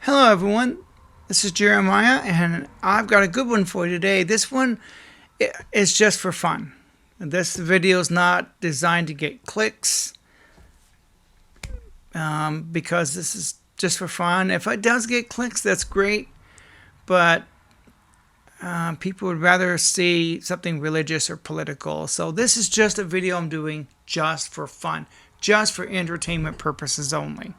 Hello everyone, this is Jeremiah and I've got a good one for you today. This one is just for fun. This video is not designed to get clicks because this is just for fun. If it does get clicks, that's great, but people would rather see something religious or political. So this is just a video I'm doing just for fun, just for entertainment purposes only.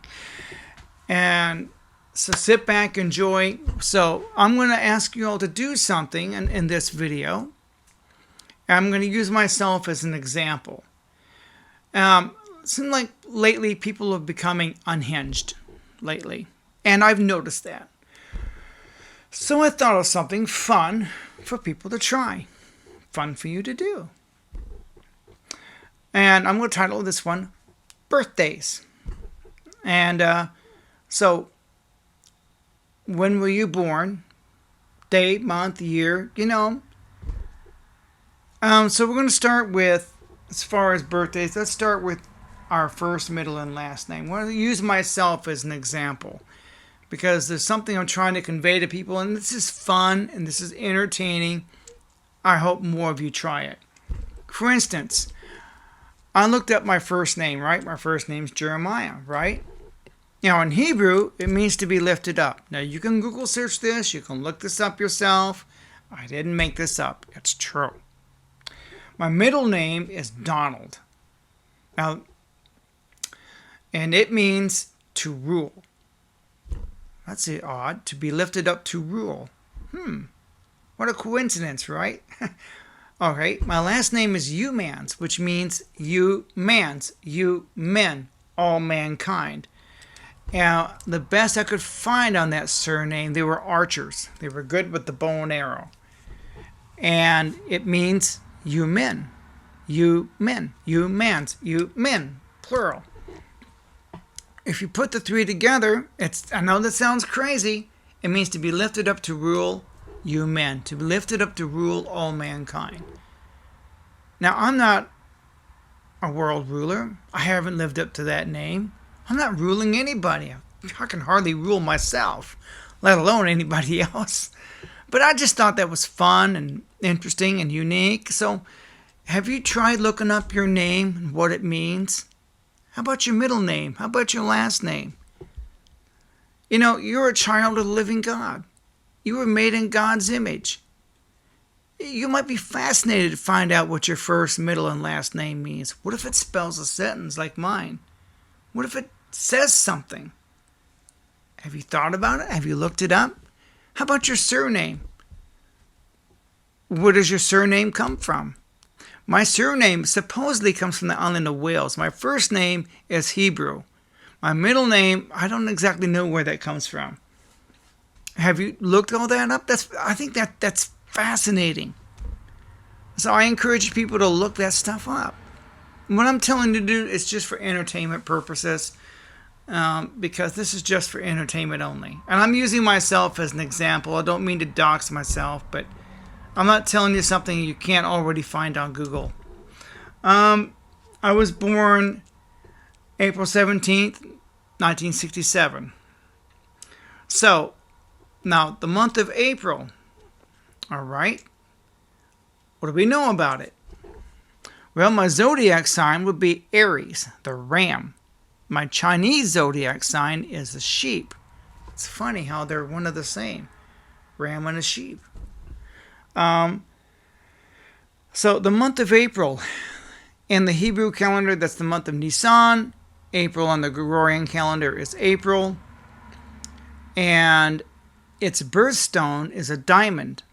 And so sit back, enjoy. So I'm going to ask you all to do something in this video. I'm going to use myself as an example. It seems like lately people are becoming unhinged lately. And I've noticed that. So I thought of something fun for people to try. Fun for you to do. And I'm going to title this one, Birthdays. And so when were you born? Day, month, year, So we're going to start with, as far as birthdays, let's start with our first, middle, and last name. I want to use myself as an example because there's something I'm trying to convey to people, and this is fun and this is entertaining. I hope more of you try it. For instance, I looked up my first name, right? My first name's Jeremiah, right? Now, in Hebrew, it means to be lifted up. Now, you can Google search this. You can look this up yourself. I didn't make this up. It's true. My middle name is Donald. Now, and it means to rule. That's odd. To be lifted up to rule. What a coincidence, right? All right. My last name is Youmans, which means you mans, you men, all mankind. Now, the best I could find on that surname, they were archers. They were good with the bow and arrow. And it means you men, you men, you mans, you men, plural. If you put the three together, I know that sounds crazy. It means to be lifted up to rule you men, to be lifted up to rule all mankind. Now, I'm not a world ruler. I haven't lived up to that name. I'm not ruling anybody. I can hardly rule myself, let alone anybody else. But I just thought that was fun and interesting and unique. So have you tried looking up your name and what it means? How about your middle name? How about your last name? You're a child of the living God. You were made in God's image. You might be fascinated to find out what your first, middle, and last name means. What if it spells a sentence like mine? What if it says something? Have you thought about it? Have you looked it up? How about your surname? Where does your surname come from? My surname supposedly comes from the island of Wales. My first name is Hebrew. My middle name, I don't exactly know where that comes from. Have you looked all that up? I think that's fascinating. So I encourage people to look that stuff up. What I'm telling you to do is just for entertainment purposes, because this is just for entertainment only. And I'm using myself as an example. I don't mean to dox myself, but I'm not telling you something you can't already find on Google. I was born April 17th, 1967. So, now the month of April, all right? What do we know about it? Well, my zodiac sign would be Aries, the ram. My Chinese zodiac sign is a sheep. It's funny how they're one and the same. Ram and a sheep. So the month of April, in the Hebrew calendar, that's the month of Nisan. April on the Gregorian calendar is April. And its birthstone is a diamond.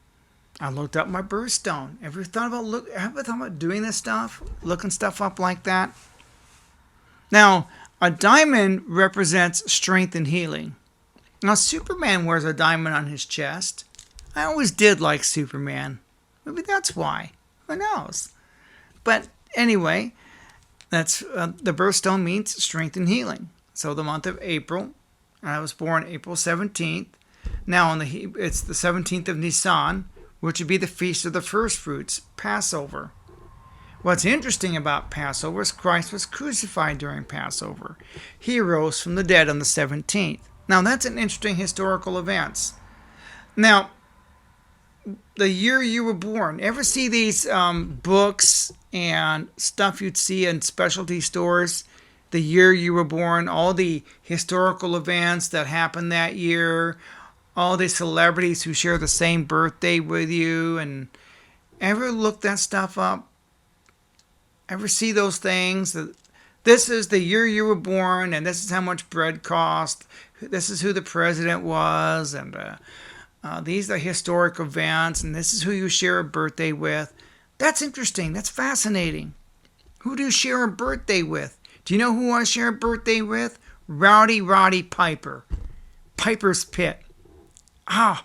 I looked up my birthstone. Ever thought about doing this stuff? Looking stuff up like that? Now, a diamond represents strength and healing. Now, Superman wears a diamond on his chest. I always did like Superman. Maybe that's why. Who knows? But anyway, that's the birthstone means strength and healing. So the month of April, I was born April 17th. Now, it's the 17th of Nisan, which would be the Feast of the First Fruits, Passover. What's interesting about Passover is Christ was crucified during Passover. He rose from the dead on the 17th. Now, that's an interesting historical event. Now, the year you were born. Ever see these books and stuff you'd see in specialty stores? The year you were born, all the historical events that happened that year, all the celebrities who share the same birthday with you, and ever look that stuff up? Ever see those things? This is the year you were born, and this is how much bread cost. This is who the president was, and these are historic events, and this is who you share a birthday with. That's interesting. That's fascinating. Who do you share a birthday with? Do you know who I share a birthday with? Rowdy Roddy Piper. Piper's Pit. Ah,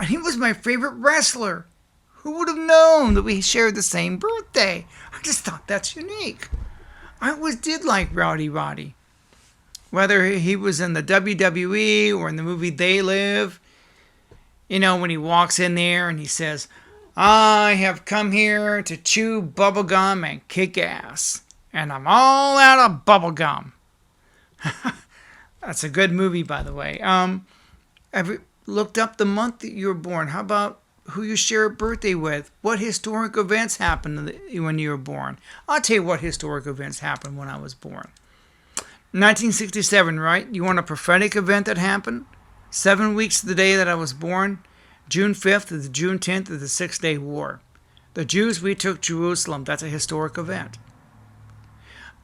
he was my favorite wrestler. Who would have known that we shared the same birthday? I just thought that's unique. I always did like Rowdy Roddy. Whether he was in the WWE or in the movie They Live, you know, when he walks in there and he says, I have come here to chew bubblegum and kick ass. And I'm all out of bubblegum. That's a good movie, by the way. Have you looked up the month that you were born? How about who you share a birthday with? What historic events happened when you were born? I'll tell you what historic events happened when I was born. 1967, right? You want a prophetic event that happened? 7 weeks to the day that I was born, June 5th to the June 10th of the Six-Day War. The Jews retook Jerusalem. That's a historic event.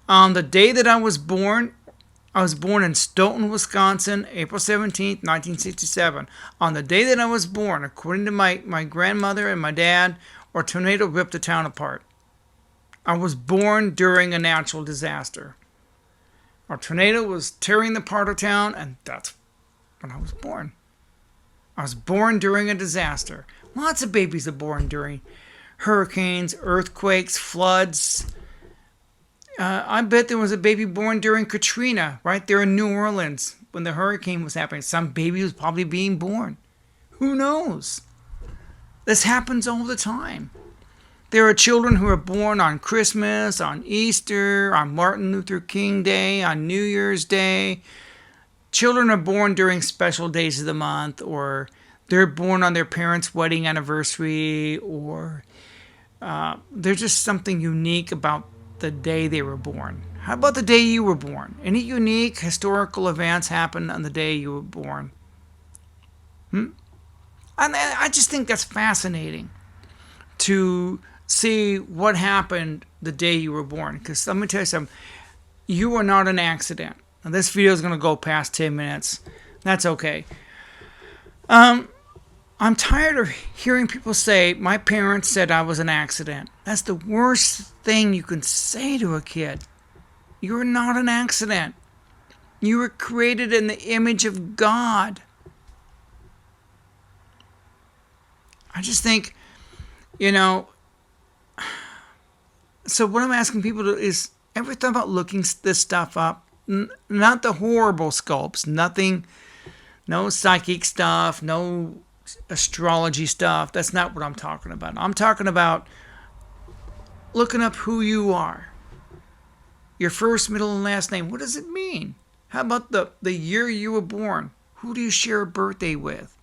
On the day that I was born in Stoughton, Wisconsin, April 17th, 1967. On the day that I was born, according to my grandmother and my dad, a tornado ripped the town apart. I was born during a natural disaster. A tornado was tearing apart a town, and that's when I was born. I was born during a disaster. Lots of babies are born during hurricanes, earthquakes, floods. I bet there was a baby born during Katrina, right there in New Orleans, when the hurricane was happening. Some baby was probably being born. Who knows? This happens all the time. There are children who are born on Christmas, on Easter, on Martin Luther King Day, on New Year's Day. Children are born during special days of the month, or they're born on their parents' wedding anniversary, or there's just something unique about the day they were born. How about the day you were born? Any unique historical events happen on the day you were born? I just think that's fascinating to see what happened the day you were born. Because let me tell you something. You are not an accident. Now, this video is going to go past 10 minutes. That's okay. I'm tired of hearing people say, my parents said I was an accident. That's the worst thing you can say to a kid. You're not an accident. You were created in the image of God. I just think, so what I'm asking people to is, ever thought about looking this stuff up? Not the horrible sculpts, nothing, no psychic stuff, no astrology stuff. That's not what I'm talking about. I'm talking about looking up who you are. Your first, middle, and last name. What does it mean? How about the year you were born? Who do you share a birthday with?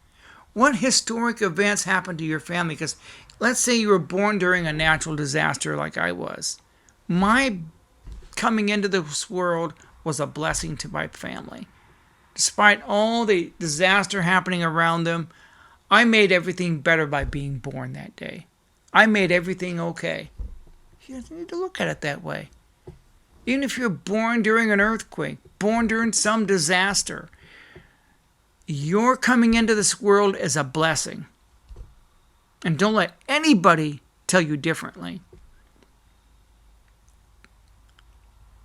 What historic events happened to your family? Because let's say you were born during a natural disaster like I was. My coming into this world was a blessing to my family. Despite all the disaster happening around them, I made everything better by being born that day. I made everything okay. You need to look at it that way. Even if you're born during an earthquake, born during some disaster, your coming into this world is a blessing. And don't let anybody tell you differently.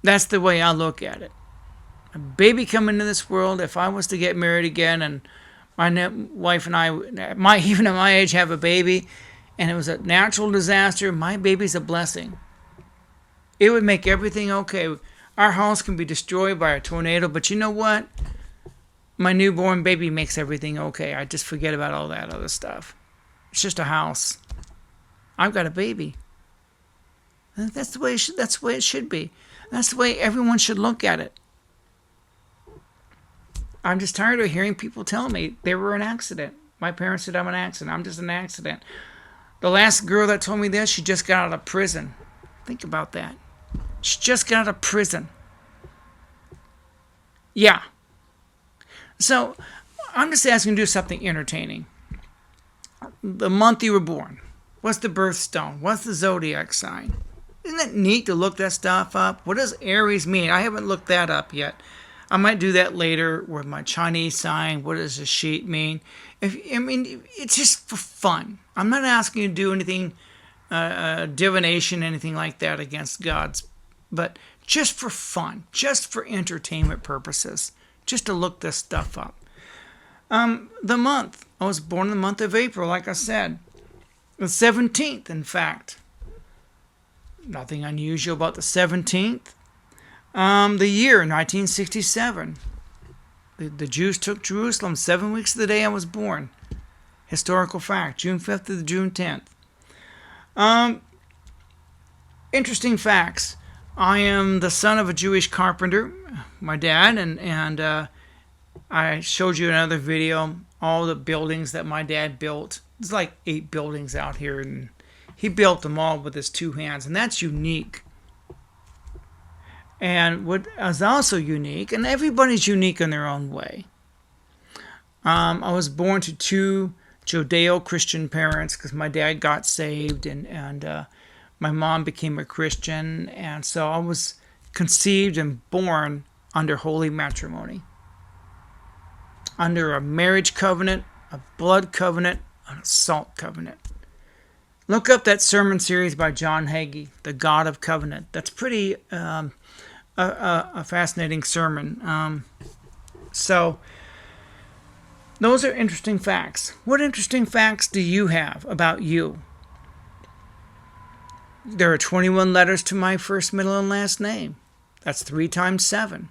That's the way I look at it. A baby coming into this world, if I was to get married again and my wife and I, even at my age, have a baby, and it was a natural disaster, my baby's a blessing. It would make everything okay. Our house can be destroyed by a tornado, but you know what? My newborn baby makes everything okay. I just forget about all that other stuff. It's just a house. I've got a baby. That's the way it should, that's the way it should be. That's the way everyone should look at it. I'm just tired of hearing people tell me they were an accident. My parents said I'm an accident. I'm just an accident. The last girl that told me this, she just got out of prison. Think about that. She just got out of prison. Yeah. So I'm just asking you to do something entertaining. The month you were born. What's the birthstone? What's the zodiac sign? Isn't it neat to look that stuff up? What does Aries mean? I haven't looked that up yet. I might do that later with my Chinese sign. What does the sheet mean? It's just for fun. I'm not asking you to do anything, divination, anything like that against gods, but just for fun, just for entertainment purposes, just to look this stuff up. The month. I was born in the month of April, like I said. The 17th, in fact. Nothing unusual about the 17th. The year, 1967. The Jews took Jerusalem 7 weeks of the day I was born. Historical fact. June 5th to June 10th. Interesting facts. I am the son of a Jewish carpenter, my dad, and I showed you another video, all the buildings that my dad built. There's like 8 buildings out here, and he built them all with his 2 hands, and that's unique. And what is also unique, and everybody's unique in their own way. I was born to 2 Judeo-Christian parents because my dad got saved, and my mom became a Christian, and so I was conceived and born under holy matrimony, under a marriage covenant, a blood covenant, and a salt covenant. Look up that sermon series by John Hagee, The God of Covenant. That's pretty a fascinating sermon. So those are interesting facts. What interesting facts do you have about you? There are 21 letters to my first, middle, and last name. That's 3 times 7.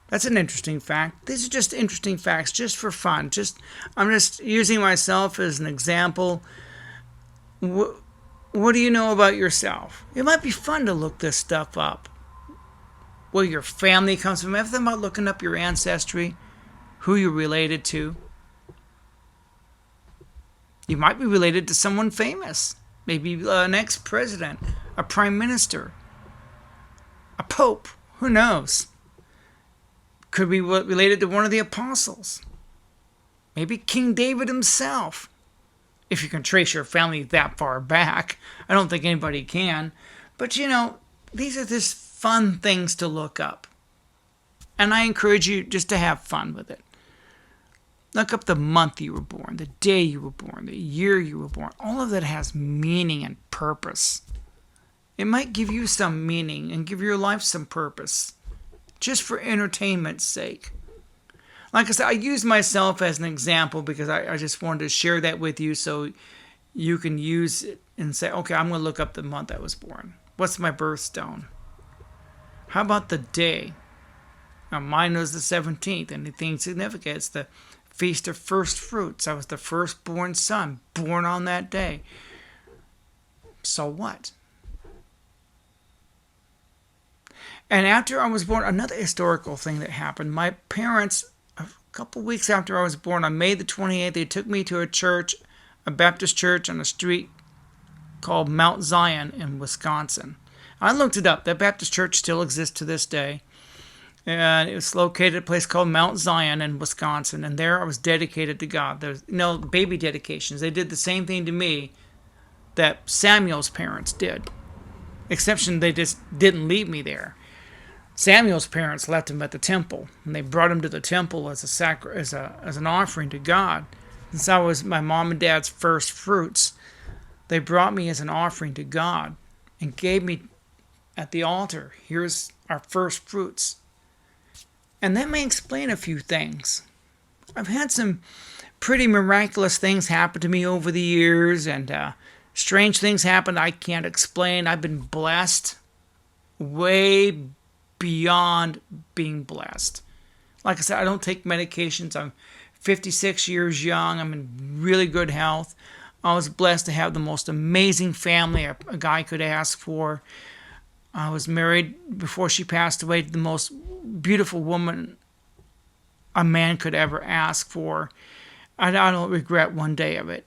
That's an interesting fact. These are just interesting facts, just for fun. I'm just using myself as an example. What do you know about yourself? It might be fun to look this stuff up. Where your family comes from. Ever think about looking up your ancestry? Who you're related to? You might be related to someone famous. Maybe an ex-president, a prime minister, a pope. Who knows? Could be related to one of the apostles. Maybe King David himself. If you can trace your family that far back. I don't think anybody can. But these are just fun things to look up. And I encourage you just to have fun with it. Look up the month you were born, the day you were born, the year you were born. All of that has meaning and purpose. It might give you some meaning and give your life some purpose, just for entertainment's sake. Like I said, I use myself as an example because I just wanted to share that with you so you can use it and say, okay, I'm going to look up the month I was born. What's my birthstone? How about the day? Now, mine was the 17th. Anything significant? It's the Feast of First Fruits. I was the firstborn son, born on that day. So what? And after I was born, another historical thing that happened. My parents, a couple weeks after I was born, on May the 28th, they took me to a church, a Baptist church on a street called Mount Zion in Wisconsin. I looked it up. That Baptist church still exists to this day. And it was located at a place called Mount Zion in Wisconsin. And there I was dedicated to God. There's baby dedications. They did the same thing to me that Samuel's parents did. Exception, they just didn't leave me there. Samuel's parents left him at the temple. And they brought him to the temple as an offering to God. Since I was my mom and dad's first fruits, they brought me as an offering to God and gave me at the altar, here's our first fruits. And that may explain a few things. I've had some pretty miraculous things happen to me over the years, and strange things happen I can't explain. I've been blessed way beyond being blessed. Like I said, I don't take medications. I'm 56 years young. I'm in really good health. I was blessed to have the most amazing family a guy could ask for. I was married before she passed away to the most beautiful woman a man could ever ask for. I don't regret one day of it.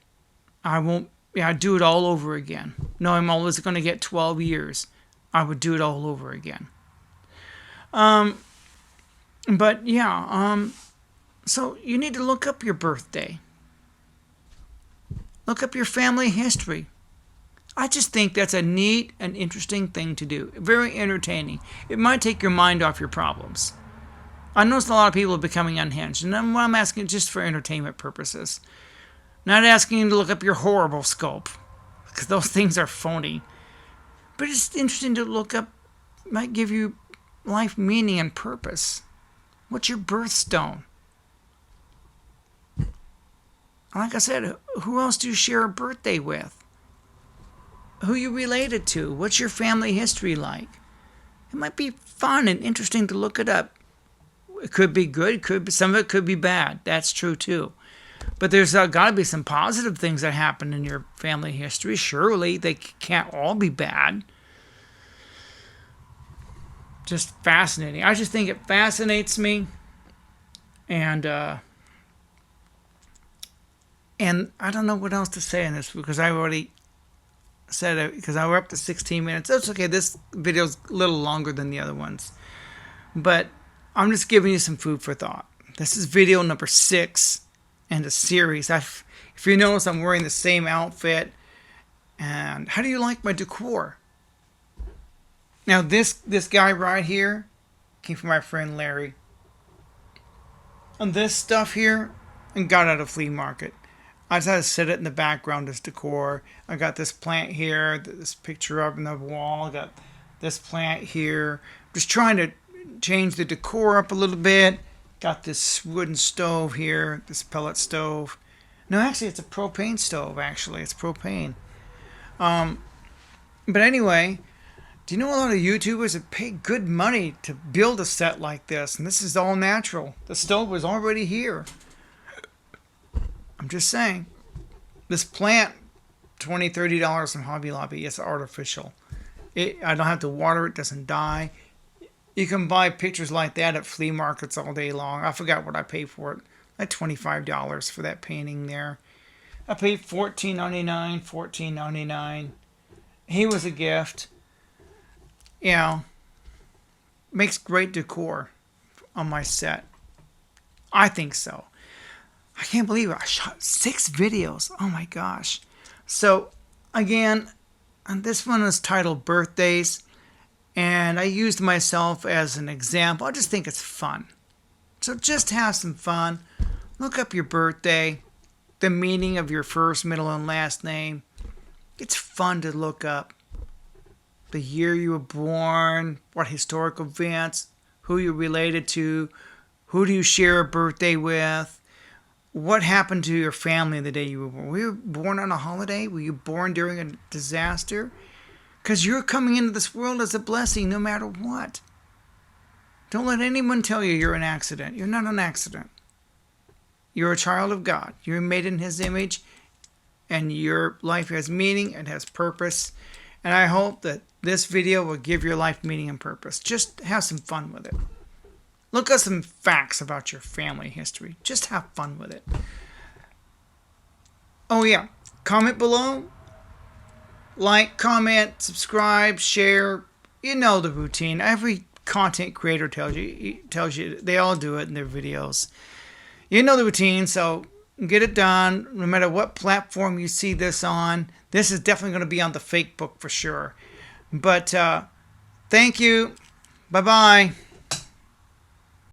I won't, yeah, I'd do it all over again. No, I'm always going to get 12 years. I would do it all over again. But yeah, so you need to look up your birthday. Look up your family history. I just think that's a neat and interesting thing to do. Very entertaining. It might take your mind off your problems. I noticed a lot of people are becoming unhinged, and I'm asking just for entertainment purposes. Not asking you to look up your horoscope, because those things are phony. But it's interesting to look up, might give you life meaning and purpose. What's your birthstone? Like I said, who else do you share a birthday with? Who you related to? What's your family history like? It might be fun and interesting to look it up. It could be good, some of it could be bad. That's true too. But there's got to be some positive things that happen in your family history. Surely they can't all be bad. Just fascinating. I just think it fascinates me. And I don't know what else to say in this because I already said it, because I were up to 16 minutes. That's okay. This video's a little longer than the other ones. But I'm just giving you some food for thought. This is video number 6 in the series. If you notice, I'm wearing the same outfit. And how do you like my decor? Now, this guy right here came from my friend Larry. And this stuff here, I got at a flea market. I just had to set it in the background as decor. I got this plant here, this picture up on the wall. I got this plant here. Just trying to change the decor up a little bit. Got this wooden stove here, this pellet stove. No, actually, it's a propane stove, actually. It's propane. But anyway, do you know a lot of YouTubers that pay good money to build a set like this? And this is all natural. The stove was already here. I'm just saying. This plant, $20, $30 from Hobby Lobby. It's artificial. I don't have to water it. It doesn't die. You can buy pictures like that at flea markets all day long. I forgot what I paid for it. Like $25 for that painting there. I paid $14.99. He was a gift. You know, makes great decor on my set. I think so. I can't believe it. I shot 6 videos. Oh my gosh. So, again, and this one is titled Birthdays. And I used myself as an example. I just think it's fun. So just have some fun. Look up your birthday, the meaning of your first, middle, and last name. It's fun to look up. The year you were born, what historical events, who you're related to, who do you share a birthday with, what happened to your family the day you were born. Were you born on a holiday? Were you born during a disaster? Because you're coming into this world as a blessing no matter what. Don't let anyone tell you you're an accident. You're not an accident. You're a child of God. You're made in His image, and your life has meaning and has purpose. And I hope that this video will give your life meaning and purpose. Just have some fun with it. Look at some facts about your family history. Just have fun with it. Oh yeah, comment below. Like, comment, subscribe, share. You know the routine. Every content creator tells you. They all do it in their videos. You know the routine, so get it done. No matter what platform you see this on. This is definitely going to be on the fake book for sure. But thank you. Bye-bye.